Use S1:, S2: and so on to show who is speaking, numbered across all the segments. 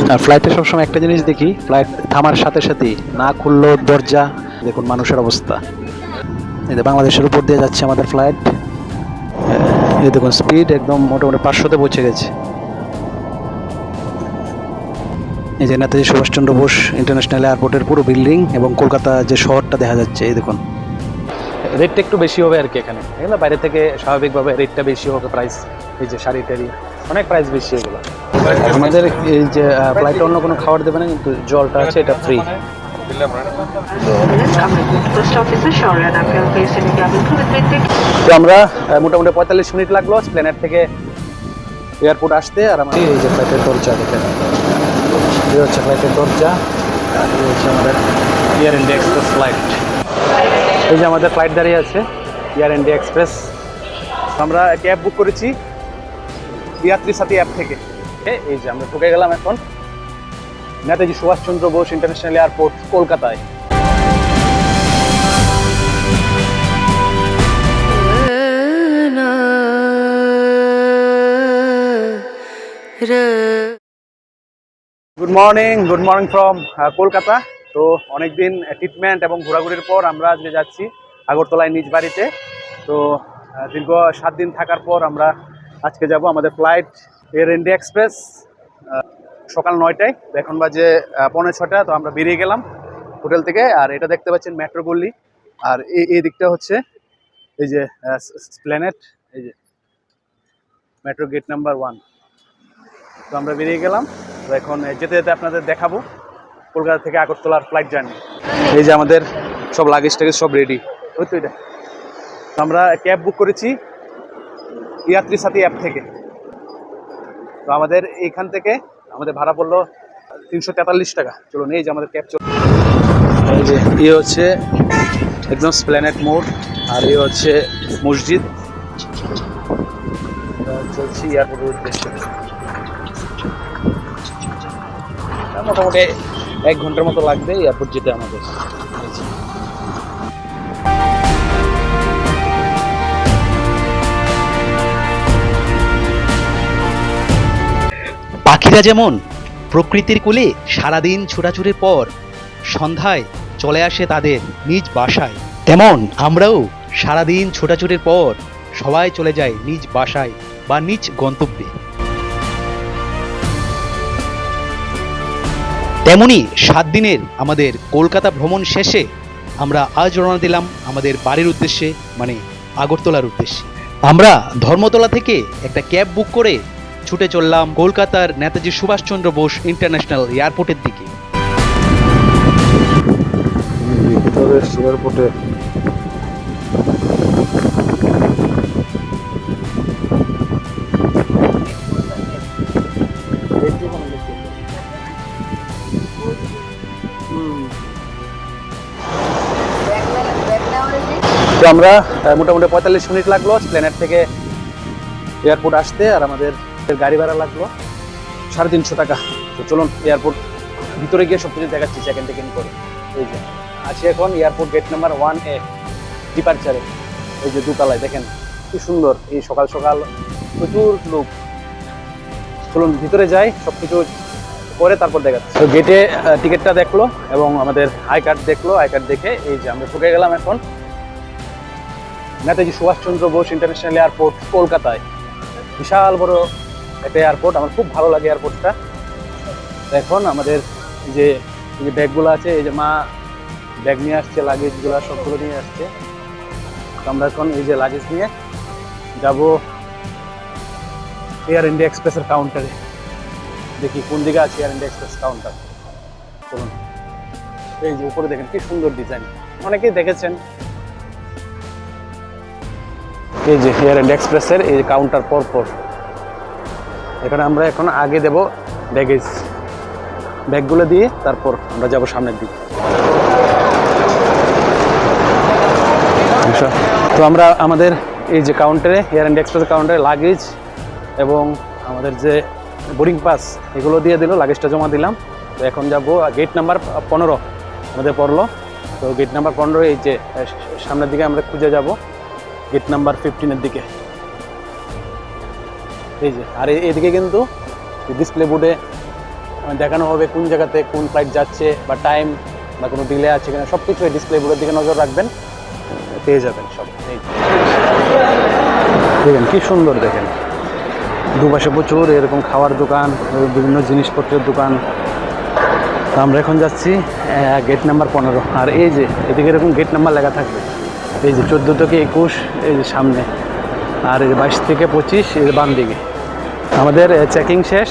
S1: আর ফ্লাইটে সবসময় একটা জিনিস দেখি, ফ্লাইট থামার সাথে সাথেই না খুললো দরজা, দেখুন মানুষের অবস্থা। এই যে বাংলাদেশের উপর দিয়ে যাচ্ছে আমাদের ফ্লাইট, এই দেখুন স্পিড একদম মোটামুটি 500-তে পৌঁছে গেছে। এই যে নেতাজি সুভাষচন্দ্র বোস ইন্টারন্যাশনাল এয়ারপোর্টের পুরো বিল্ডিং এবং কলকাতা যে শহরটা দেখা যাচ্ছে। এই দেখুন রেটটা একটু বেশি হবে আর কি, এখানে এগুলো বাইরে থেকে স্বাভাবিকভাবে রেটটা বেশি হবে, প্রাইস এই যে শাড়ি টাড়ি অনেক প্রাইস বেশি এগুলো। আমাদের এই যে ফ্লাইটে অন্য কোনো খাবার দেবে না, কিন্তু জলটা আছে এটা ফ্রি। তো আমরা মোটামুটি 45 মিনিট লাগলো প্লেনের থেকে এয়ারপোর্ট আসতে। আর আমাদের এই যে ফ্লাইটের দরজা দেখেন, এই হচ্ছে ফ্লাইটের দরজা, আর এই হচ্ছে আমাদের এয়ার ইন্ডিয়া এক্সপ্রেস ফ্লাইট। এই যে আমাদের ফ্লাইট দাঁড়িয়ে আছে এয়ার ইন্ডিয়া এক্সপ্রেস। আমরা ক্যাব বুক করেছি ইয়াত্রী সাথী অ্যাপ থেকে। এই যে আমরা ঢুকে গেলাম এখন নেতাজি সুভাষচন্দ্র বোস ইন্টারন্যাশনাল এয়ারপোর্ট কলকাতায়। Good morning from Kolkata. তো অনেকদিন ট্রিটমেন্ট এবং ঘোরাঘুরির পর আমরা আজকে যাচ্ছি আগরতলায় নিজ বাড়িতে। তো দীর্ঘ 7 দিন থাকার পর আমরা আজকে যাব। আমাদের ফ্লাইট এয়ার ইন্ডিয়া এক্সপ্রেস সকাল 9টায়, এখন বাজে 5:45। তো আমরা বেরিয়ে গেলাম হোটেল থেকে। আর এটা দেখতে পাচ্ছেন মেট্রো গল্লি, আর এই দিকটা হচ্ছে এই যে প্ল্যানেট, এই যে মেট্রো গেট নাম্বার 1। তো আমরা বেরিয়ে গেলাম। তো এখন যেতে যেতে আপনাদের দেখাবো কলকাতা থেকে আগরতলার ফ্লাইট জার্নি। এই যে আমাদের সব লাগেজ টাগেজ সব রেডি। ওই তো এটা আমরা ক্যাব বুক করেছি ইয়াত্রী সাথী অ্যাপ থেকে। তো আমাদের এইখান থেকে আমাদের ভাড়া পড়লো 343 টাকা। চলুন এই যে আমাদের ক্যাব চল। এই যে হচ্ছে একদম প্ল্যানেট মোড়, আর হচ্ছে মসজিদ। চলছি এয়ারপোর্টের উদ্দেশ্যে। মোটামুটি 1 ঘন্টার মতো লাগবে এয়ারপোর্ট যেতে আমাদের।
S2: পাখিরা যেমন প্রকৃতির কোলে সারাদিন ছোটাছুটির পর সন্ধ্যায় চলে আসে তাদের নিজ বাসায়, তেমন আমরাও সারাদিন ছোটাছুটির পর সবাই চলে যায় নিজ বাসায় বা নিজ গন্তব্যে। তেমনি 7 দিনের আমাদের কলকাতা ভ্রমণ শেষে আমরা আজ রওনা দিলাম আমাদের বাড়ির উদ্দেশ্যে, মানে আগরতলার উদ্দেশ্যে। আমরা ধর্মতলা থেকে একটা ক্যাব বুক করে ছুটে চললাম কলকাতার নেতাজি সুভাষচন্দ্র বোস ইন্টারন্যাশনাল এয়ারপোর্টের দিকে।
S1: এয়ারপোর্টে তো আমরা মোটামুটি 45 মিনিট লাগলো প্লেনের থেকে এয়ারপোর্ট আসতে। আর আমাদের গাড়ি ভাড়া লাগলো 350 টাকা। তো চলুন এয়ারপোর্ট ভিতরে গিয়ে সব কিছু দেখাচ্ছি চেক ইন করে। এই যে আছি এখন এয়ারপোর্ট গেট নাম্বার 1A ডিপারচারে। এই যে দোতলায় দেখেন কি সুন্দর, এই সকাল সকাল প্রচুর লোক। চলুন ভিতরে যাই, সব কিছু করে তারপর দেখাচ্ছি। তো গেটে টিকিটটা দেখলো এবং আমাদের আই কার্ড দেখলো। আই কার্ড দেখে এই যে আমরা ঢুকে গেলাম এখন নেতাজি সুভাষচন্দ্র বোস ইন্টারন্যাশনাল এয়ারপোর্ট কলকাতায়। বিশাল বড় একটা এয়ারপোর্ট, আমার খুব ভালো লাগে এয়ারপোর্টটা। এখন আমাদের যে ব্যাগগুলো আছে, এই যে মা ব্যাগ নিয়ে আসছে, লাগেজগুলো সবগুলো নিয়ে আসছে। তো আমরা এখন এই যে লাগেজ নিয়ে যাব এয়ার ইন্ডিয়া এক্সপ্রেসের কাউন্টারে। দেখি কোন দিকে আছে এয়ার ইন্ডিয়া এক্সপ্রেস কাউন্টার। চলুন এই যে উপরে দেখেন কি সুন্দর ডিজাইন, অনেকেই দেখেছেন। এই যে এয়ার ইন্ডিয়া এক্সপ্রেসের এই কাউন্টার পরপর এখানে আমরা এখন আগে দেব ব্যাগেজ, ব্যাগগুলো দিয়ে তারপর আমরা যাব সামনের দিকে। তো আমরা আমাদের এই যে কাউন্টারে এয়ার ইন্ডিয়া এক্সপ্রেসের কাউন্টারে লাগেজ এবং আমাদের যে বোর্ডিং পাস এগুলো দিয়ে দিল, লাগেজটা জমা দিলাম। তো এখন যাব গেট নাম্বার 15 আমাদের পড়লো। তো গেট নাম্বার 15 এই যে সামনের দিকে আমরা খুঁজে যাব গেট নাম্বার 15-এর দিকে। এই যে আর এদিকে কিন্তু ডিসপ্লে বোর্ডে দেখানো হবে কোন জায়গাতে কোন ফ্লাইট যাচ্ছে বা টাইম বা কোনো ডিলে আছে কিনা সব কিছু এই ডিসপ্লে বোর্ডের দিকে নজর রাখবেন, পেয়ে যাবেন সব। এই দেখেন কি সুন্দর, দেখেন দুপাশে প্রচুর এরকম খাওয়ার দোকান, বিভিন্ন জিনিসপত্রের দোকান। তো আমরা এখন যাচ্ছি গেট নাম্বার 15। আর এই যে এদিকে এরকম গেট নাম্বার লেখা থাকবে, এই যে 14 থেকে 21 এই যে সামনে, আর এই যে 22 থেকে 25 এই যে বাম দিকে। আমাদের চেকিং শেষ,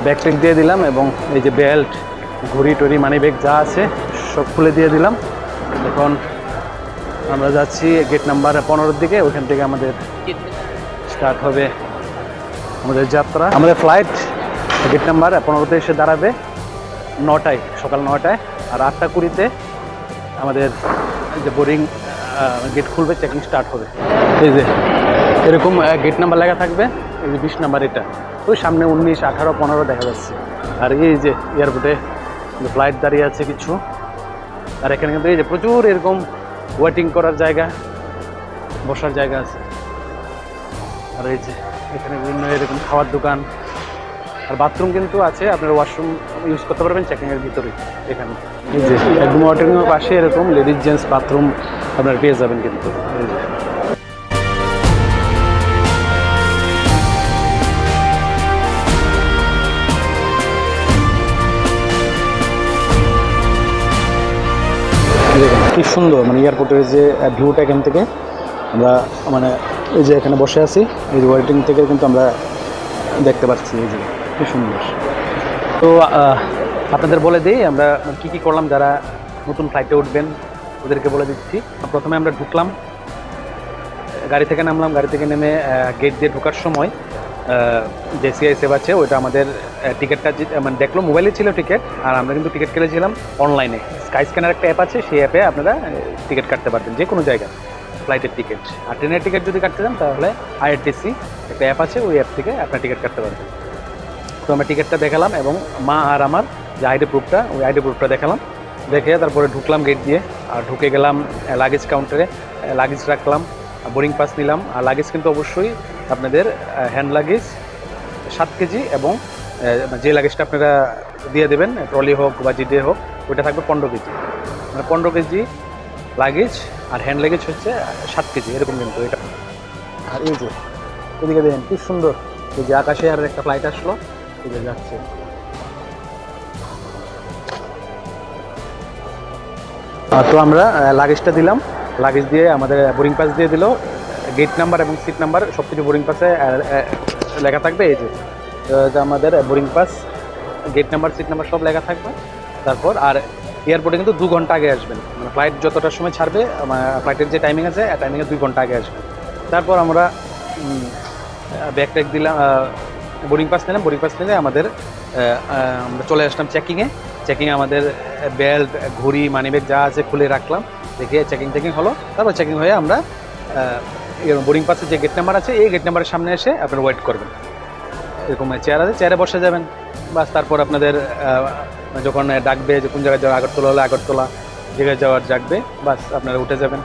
S1: ব্যাগ ট্যাগ দিয়ে দিলাম এবং এই যে বেল্ট, ঘড়ি টড়ি, মানি ব্যাগ যা আছে সব খুলে দিয়ে দিলাম। এখন আমরা যাচ্ছি গেট নাম্বার 15-র দিকে। ওইখান থেকে আমাদের স্টার্ট হবে আমাদের যাত্রা। আমাদের ফ্লাইট গেট নাম্বার 15-তে এসে দাঁড়াবে 9টায়, সকাল 9টায়। আর 8:20-তে আমাদের যে বোর্ডিং গেট খুলবে, চেকিং স্টার্ট হবে। এই যে এরকম গেট নাম্বার লেখা থাকবে, এই যে 20 নাম্বার এটা, ওই সামনে 19, 18, 15 দেখা যাচ্ছে। আর এই যে এয়ারপোর্টে ফ্লাইট দাঁড়িয়ে আছে কিছু। আর এখানে কিন্তু এই যে প্রচুর এরকম ওয়েটিং করার জায়গা, বসার জায়গা আছে। আর এই যে এখানে বিভিন্ন এরকম খাওয়ার দোকান, আর বাথরুম কিন্তু আছে, আপনার ওয়াশরুম ইউজ করতে পারবেন চেকিংয়ের ভিতরে। এখানে এই যে একদম ওয়াটারিংয়ের পাশে এরকম লেডিস জেন্টস বাথরুম আপনার পেয়ে যাবেন কিন্তু। এই যে দেখুন কি সুন্দর, মানে এয়ারপোর্টের যে ভিউটা এখান থেকে আমরা, মানে এই যে এখানে বসে আছি, এই যে ওয়েটিং থেকে কিন্তু আমরা দেখতে পাচ্ছি এই যে কি সুন্দর। তো আপনাদের বলে দিই আমরা কি কি করলাম, যারা নতুন ফ্লাইটে উঠবেন ওদেরকে বলে দিচ্ছি। প্রথমে আমরা ঢুকলাম, গাড়ি থেকে নামলাম, গাড়ি থেকে নেমে গেট দিয়ে ঢোকার সময় যে সিআইএসএফ আছে ওইটা আমাদের টিকিটটা মানে দেখলো, মোবাইলে ছিল টিকিট। আর আমরা কিন্তু টিকিট কেটেছিলাম অনলাইনে, স্কাই স্ক্যানার একটা অ্যাপ আছে, সেই অ্যাপে আপনারা টিকিট কাটতে পারবেন যে কোনো জায়গায় ফ্লাইটের টিকিট। আর ট্রেনের টিকিট যদি কাটতে চান তাহলে আইআরটিসি একটা অ্যাপ আছে, ওই অ্যাপ থেকে আপনার টিকিট কাটতে পারবেন। তো আমরা টিকিটটা দেখালাম এবং মা আর আমার যে আইডি প্রুফটা, ওই আইডি প্রুফটা দেখালাম, দেখে তারপরে ঢুকলাম গেট দিয়ে। আর ঢুকে গেলাম লাগেজ কাউন্টারে, লাগেজ রাখলাম, বোর্ডিং পাস নিলাম। আর লাগেজ কিন্তু অবশ্যই আপনাদের হ্যান্ড লাগেজ 7 কেজি এবং যে লাগেজটা আপনারা দিয়ে দেবেন, ট্রলি হোক বা জিডে হোক, ওইটা থাকবে 15 কেজি। মানে 15 কেজি লাগেজ, আর হ্যান্ড লাগেজ হচ্ছে 7 কেজি এরকম কিন্তু এটা। আর এই যে এদিকে দেখেন কি সুন্দর, এই যে আকাশে আর একটা ফ্লাইট আসলো, এই যে যাচ্ছে। তো আমরা লাগেজটা দিলাম, লাগেজ দিয়ে আমাদের বোর্ডিং পাস দিয়ে দিল, গেট নাম্বার এবং সিট নাম্বার সব কিছু বোর্ডিং পাসে লেখা থাকবে। এই যে আমাদের boarding pass, gate number, seat number সব লেখা থাকবে। তারপর আর এয়ারপোর্টে কিন্তু 2 ঘন্টা আগে আসবেন, মানে ফ্লাইট যতটার সময় ছাড়বে, ফ্লাইটের যে টাইমিং আছে টাইমিংয়ে 2 ঘন্টা আগে আসবেন। তারপর আমরা ব্যাগ ট্যাগ দিলাম, বোর্ডিং পাস নিলাম, বোর্ডিং পাস নিলে আমাদের আমরা চলে আসলাম চেকিংয়ে। চেকিংয়ে আমাদের বেল্ট, ঘড়ি, মানিব্যাগ যা আছে খুলে রাখলাম, দেখে চেকিং হলো। তারপর চেকিং হয়ে আমরা বোর্ডিং পাসের যে গেট নাম্বার আছে, এই গেট নাম্বারের সামনে এসে আপনারা ওয়েট করবেন। এরকম চেয়ার আছে, চেয়ারে বসে যাবেন। বাস তারপর আপনাদের যখন ডাকবে যে কোন জায়গায় যাওয়া, আগরতলা হলে আগরতলা জায়গায় যাওয়ার ডাকবে, বাস আপনারা উঠে যাবেন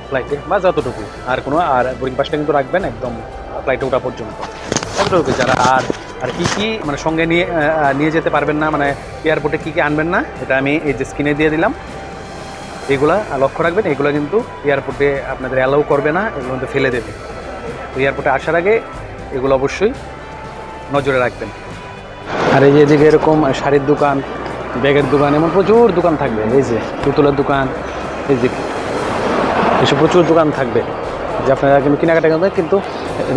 S1: ফ্লাইটে, বাস যতটুকু। আর কোনো আর বোর্ডিং পাসটা কিন্তু রাখবেন একদম ফ্লাইটে ওঠা পর্যন্ত, ততটুকু। যারা আর কী মানে সঙ্গে নিয়ে যেতে পারবেন না, মানে এয়ারপোর্টে কী আনবেন না, এটা আমি এই যে স্ক্রিনে দিয়ে দিলাম। এগুলা লক্ষ্য রাখবেন, এগুলো কিন্তু এয়ারপোর্টে আপনাদের অ্যালাউ করবে না, এগুলো কিন্তু ফেলে দেবে। তো এয়ারপোর্টে আসার আগে এগুলো অবশ্যই নজরে রাখবেন। আর এই যে এদিকে এরকম শাড়ির দোকান, ব্যাগের দোকান, এমন প্রচুর দোকান থাকবে। এই যে পুতুলের দোকান, এই যে এসব প্রচুর দোকান থাকবে, যে আপনারা কিন্তু কেনাকাটা করবেন, কিন্তু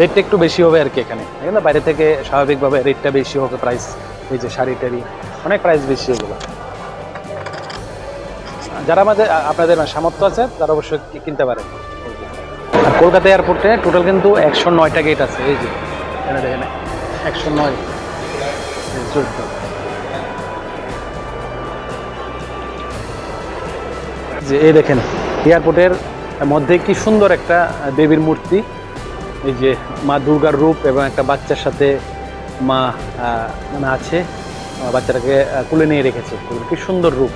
S1: রেটটা একটু বেশি হবে আর কি। এখানে বাইরে থেকে স্বাভাবিকভাবে রেটটা বেশি হবে, প্রাইস। এই যে শাড়ি টাড়ি অনেক প্রাইস বেশি এগুলো। যারা আপনাদের সামর্থ্য আছে তারা অবশ্যই কিনতে পারেন। আর কলকাতা এয়ারপোর্টে টোটাল কিন্তু 109টা গেট আছে। এই যে এখানে দেখেন 109, 14। যে এই দেখেন এয়ারপোর্টের মধ্যে কি সুন্দর একটা দেবীর মূর্তি, এই যে মা দুর্গার রূপ, এবং একটা বাচ্চার সাথে মা মানে আছে, বাচ্চাটাকে কুলে নিয়ে রেখেছে, কি সুন্দর রূপ।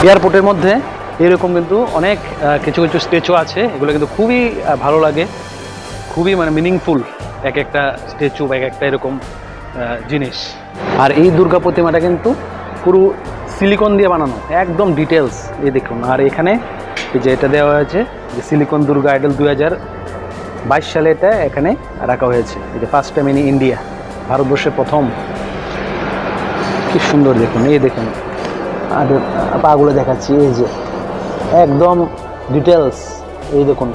S1: এয়ারপোর্টের মধ্যে এরকম কিন্তু অনেক কিছু কিছু স্ট্যাচু আছে, এগুলো কিন্তু খুবই ভালো লাগে, খুবই মানে মিনিংফুল এক একটা স্ট্যাচু বা এক একটা এরকম জিনিস। আর এই দুর্গা প্রতিমাটা কিন্তু পুরো সিলিকন দিয়ে বানানো, একদম ডিটেলস এই দেখুন। আর এখানে এই যে এটা দেওয়া হয়েছে যে সিলিকন দুর্গা আইডল 2022 সালে এটা এখানে রাখা হয়েছে। এই যে ফার্স্ট টাইম ইন ইন্ডিয়া, ভারতবর্ষে প্রথম। কি সুন্দর দেখুন, এই দেখুন আর পাগুলো দেখাচ্ছি, এই যে একদম ডিটেলস, এই দেখুন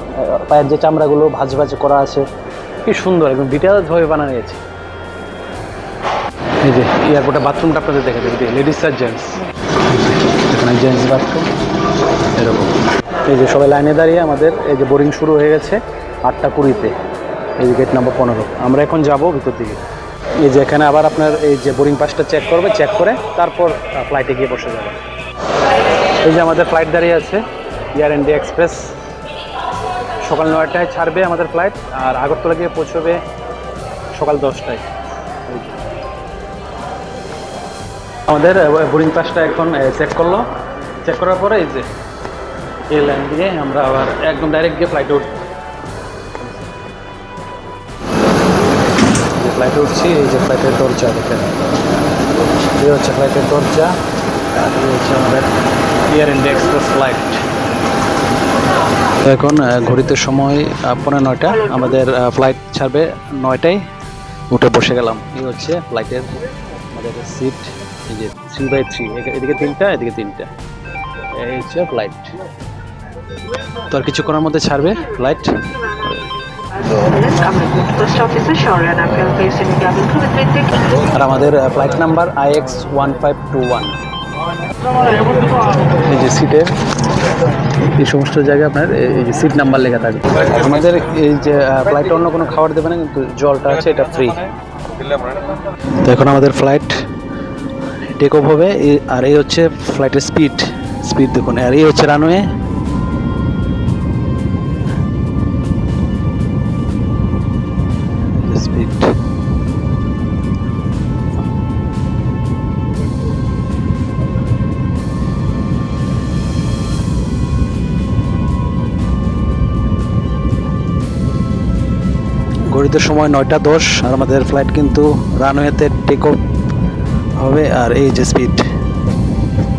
S1: পায়ের যে চামড়াগুলো ভাঁজ ভাঁজ করা আছে, কি সুন্দর একদম ডিটেলসভাবে বানানো হয়েছে। এই যে এয়ারপোর্টের বাথরুমটা আপনাদের দেখা যাবে, লেডিস আর জেন্টস, এখানে জেন্টস বাথরুম এরকম। এই যে সবাই লাইনে দাঁড়িয়ে, আমাদের এই যে বোর্ডিং শুরু হয়ে গেছে 8:20-তে, এই যে গেট নাম্বার 15। আমরা এখন যাব ভিতর দিকে। এই যে এখানে আবার আপনার এই যে বোর্ডিং পাসটা চেক করবে, চেক করে তারপর ফ্লাইটে গিয়ে বসে যাবে। এই যে আমাদের ফ্লাইট দাঁড়িয়ে আছে, এয়ার ইন্ডিয়া এক্সপ্রেস। সকাল 9টায় ছাড়বে আমাদের ফ্লাইট, আর আগরতলা গিয়ে পৌঁছবে সকাল 10টায়। আমাদের বোর্ডিং পাসটা এখন চেক করলো, চেক করার পরে এই যে এই লাইন দিয়ে আমরা আবার একদম ডাইরেক্ট গিয়ে ফ্লাইটে উঠছি। ফ্লাইটে উঠছি, এই যে ফ্লাইটের দরজা দেখেন, এই হচ্ছে ফ্লাইটের দরজা, আর এই হচ্ছে আমাদের এয়ার ইন্ডিয়া এক্সপ্রেস ফ্লাইট। এখন ঘড়িতে সময় 9:15, আমাদের ফ্লাইট ছাড়বে 9টায়। উঠে বসে গেলাম, এই হচ্ছে ফ্লাইটের আমাদের সিট, এই যে 3/3, এদিকে 3টা এদিকে 3টা, এই হচ্ছে ফ্লাইট। তো আর কিছুক্ষণের মধ্যে ছাড়বে ফ্লাইট। আর আমাদের ফ্লাইট নাম্বার IX1521। এই যে সিটের এই সমস্ত জায়গায় আপনার এই যে সিট নাম্বার লেখা থাকবে। আমাদের এই যে ফ্লাইটে অন্য কোনো খাবার দেবে না, কিন্তু জলটা আছে এটা ফ্রি। তো এখন আমাদের ফ্লাইট টেক অফ হবে, আর এই হচ্ছে ফ্লাইটের স্পিড দেখুন, আর এই হচ্ছে রানওয়ে। স্পিড ঘড়িতে সময় 9:10, আর আমাদের ফ্লাইট কিন্তু রানওয়েতে টেক অফ হবে। আর এই যে স্পিড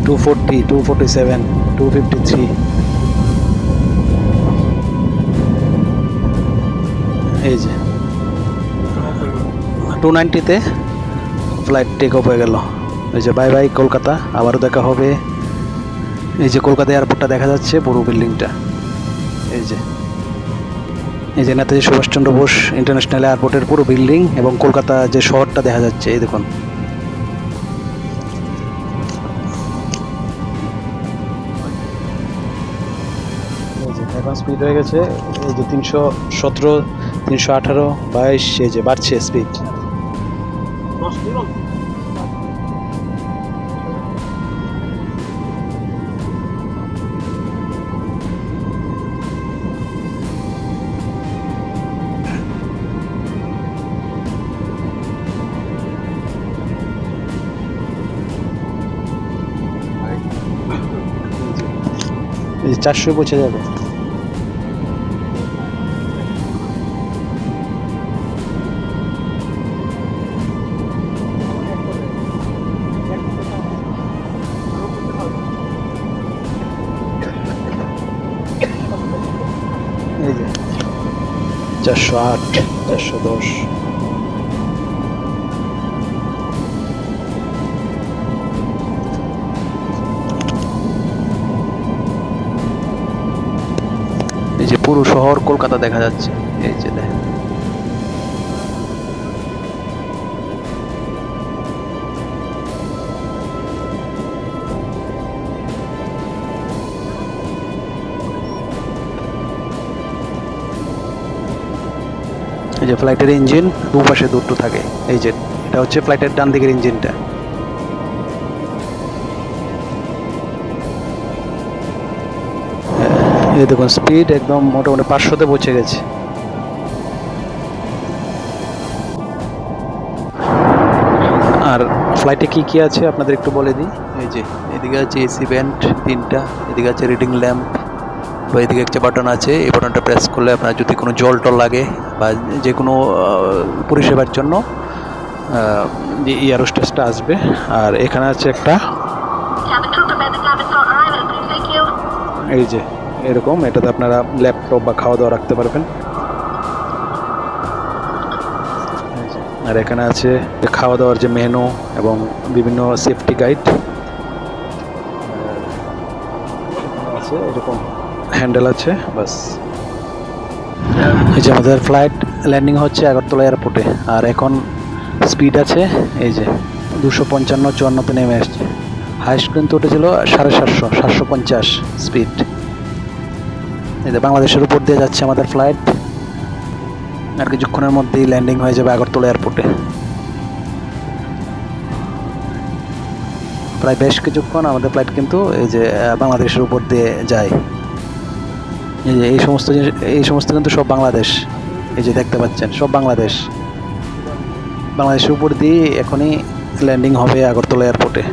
S1: 240, 247, 253। এই যে 290-তে ফ্লাইট টেক অফ হয়ে গেল। এই যে বাই বাই কলকাতা, আবারও দেখা হবে। এই যে কলকাতা এয়ারপোর্টটা দেখা যাচ্ছে, পুরো বিল্ডিংটা। এই যে নেতাজি সুভাষচন্দ্র বোস ইন্টারন্যাশনাল এয়ারপোর্টের পুরো বিল্ডিং, এবং কলকাতা যে শহরটা দেখা যাচ্ছে, এই দেখুন। এই যে এখন স্পিড হয়ে গেছে, এই যে 317, 318, 22, এই যে বাড়ছে স্পিড। এই 400 পৌঁছে যাবে। এই যে 408, 410। এই যে পুরো শহর কলকাতা দেখা যাচ্ছে, এই যে দেখেন। এই যে ফ্লাইটের ইঞ্জিন দুপাশে দুটো থাকে, এই যে এটা হচ্ছে ফ্লাইটের ডান দিকের ইঞ্জিনটা। এই দেখুন স্পিড একদম মোটামুটি 500-তে পৌঁছে গেছে। আর
S2: আর ফ্লাইটে কি কি আছে আপনাদের একটু বলে দিই। এই যে এদিকে আছে এসি ভেন্ট 3টা, এদিকে আছে রিডিং ল্যাম্প, বা এদিকে একটা বাটন আছে, এই বাটনটা প্রেস করলে আপনার যদি কোনো জল টল লাগে বা যে কোনো পরিষেবার জন্য যে এয়ার হোস্টেসটা আসবে। আর এখানে আছে একটা এই যে এরকম, এটাতে আপনারা ল্যাপটপ বা খাওয়া দাওয়া রাখতে পারবেন। আর এখানে আছে খাওয়া দাওয়ার যে মেনু এবং বিভিন্ন সেফটি গাইড আছে, এরকম হ্যান্ডেল আছে বাস। এই যে আমাদের ফ্লাইট ল্যান্ডিং হচ্ছে আগরতলা এয়ারপোর্টে, আর এখন স্পিড আছে এই যে 255-54 নেমে আসছে। হাইস্ট কিন্তু উঠেছিল 750 স্পিড। এই যে বাংলাদেশের উপর দিয়ে যাচ্ছে আমাদের ফ্লাইট, আর কিছুক্ষণের মধ্যেই ল্যান্ডিং হয়ে যাবে আগরতলা এয়ারপোর্টে। প্রায় বেশ কিছুক্ষণ আমাদের ফ্লাইট কিন্তু এই যে বাংলাদেশের উপর দিয়ে যায়। এই যে এই সমস্ত কিন্তু সব বাংলাদেশ, এই যে দেখতে পাচ্ছেন সব বাংলাদেশের উপর দিয়ে এখনই ল্যান্ডিং হবে আগরতলা এয়ারপোর্টে।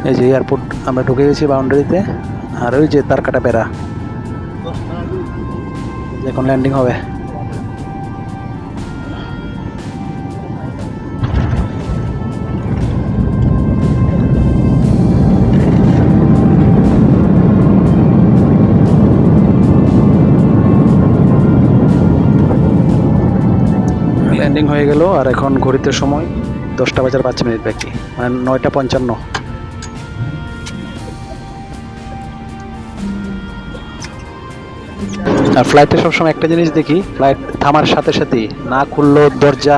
S2: এই যে এয়ারপোর্ট আমরা ঢুকে গেছি বাউন্ডারিতে, আর ওই যে তার কাটা বেড়া, এখন ল্যান্ডিং হবে। ল্যান্ডিং হয়ে গেল, আর এখন ঘড়িতে সময় 10টা বাজার 5 মিনিট বাকি, মানে 9টা 55। আর ফ্লাইটে সবসময় একটা জিনিস দেখি, ফ্লাইট থামার সাথে সাথেই না খুললো দরজা,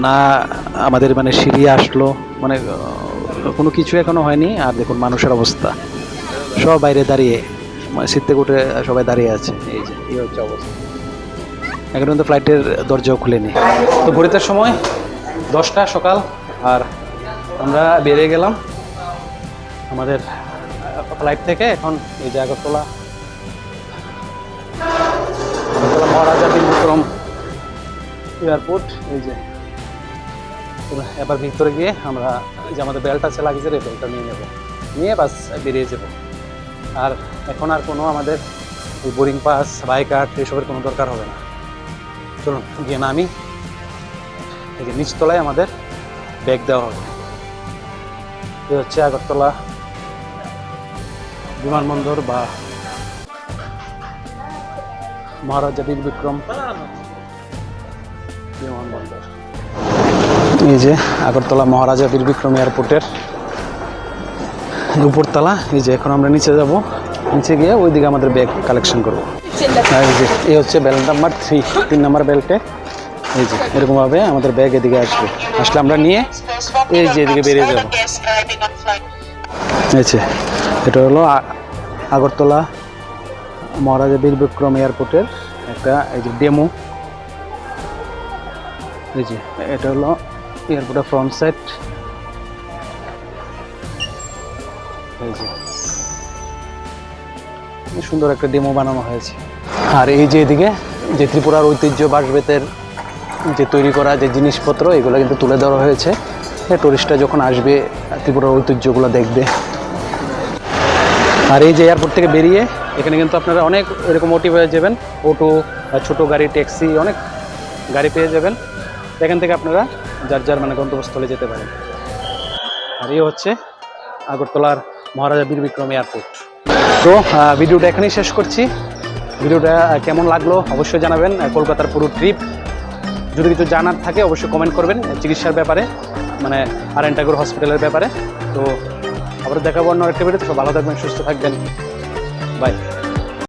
S2: না আমাদের মানে সিঁড়ি আসলো, মানে কোনো কিছু এখনো হয়নি। আর দেখুন মানুষের অবস্থা, সব বাইরে দাঁড়িয়ে, মানে সিট থেকে উঠে সবাই দাঁড়িয়ে আছে। এই যে এই হচ্ছে অবস্থা, এখন কিন্তু ফ্লাইটের দরজাও খুলেনি। তো ঘড়িতে সময় 10টা সকাল, আর আমরা বেরিয়ে গেলাম আমাদের ফ্লাইট থেকে। এখন এই যে আগরতলা মহারাজা বীর বিক্রম এয়ারপোর্ট। এই যে এবার ভিতরে গিয়ে আমরা যে আমাদের বেল্ট আছে লাগেজের, এই বেল্টটা নিয়ে নেব, নিয়ে বাস বেরিয়ে যাব। আর এখন আর কোনো আমাদের বোর্ডিং পাস, বাই কার্ড এসবের কোনো দরকার হবে না। চলুন গিয়ে নামি। এই যে নিচতলায় আমাদের ব্যাগ দেওয়া হবে। এই হচ্ছে আগরতলা বিমানবন্দর বা মহারাজা বীর বিক্রম বিমানবন্দর। এই যে আগরতলা মহারাজা বীর বিক্রম এয়ারপোর্টের উপরতলা। এই যে এখন আমরা নিচে যাব, নিচে গিয়ে ওইদিকে আমাদের ব্যাগ কালেকশন করবো। এই যে এই হচ্ছে বেল্ট নাম্বার 3 নাম্বার বেল্টে। এই যে এরকমভাবে আমাদের ব্যাগ এদিকে আসলে আমরা নিয়ে এই যে এদিকে বেরিয়ে যাব। এই যে এটা হলো আগরতলা মহারাজা বীর বিক্রম এয়ারপোর্টের একটা এই যে ডেমো। এই যে এটা হলো এয়ারপোর্টের ফ্রন্ট সাইড। এই যে সুন্দর একটা ডেমো বানানো হয়েছে। আর এই যে এদিকে যে ত্রিপুরার ঐতিহ্য বাঁশ-বেতের যে তৈরি করা যে জিনিসপত্র, এগুলো কিন্তু তুলে ধরা হয়েছে। টুরিস্টরা যখন আসবে ত্রিপুরার ঐতিহ্যগুলো দেখবে। আর এই যে এয়ারপোর্ট থেকে বেরিয়ে এখানে কিন্তু আপনারা অনেক এরকম অটো পেয়ে যাবেন, অটো, ছোটো গাড়ি, ট্যাক্সি, অনেক গাড়ি পেয়ে যাবেন। এখান থেকে আপনারা যার মানে গন্তব্যস্থলে যেতে পারেন। আর এই হচ্ছে আগরতলার মহারাজা বীর বিক্রম এয়ারপোর্ট। তো ভিডিওটা এখানেই শেষ করছি। ভিডিওটা কেমন লাগলো অবশ্যই জানাবেন। কলকাতার পুরো ট্রিপ যদি কিছু জানার থাকে অবশ্যই কমেন্ট করবেন, চিকিৎসার ব্যাপারে, মানে আর.এন. ঠাকুর হসপিটালের ব্যাপারে। তো আবার দেখাবো অন্য একটা ভিডিওতে। সব ভালো থাকবেন, সুস্থ থাকবেন, বাই।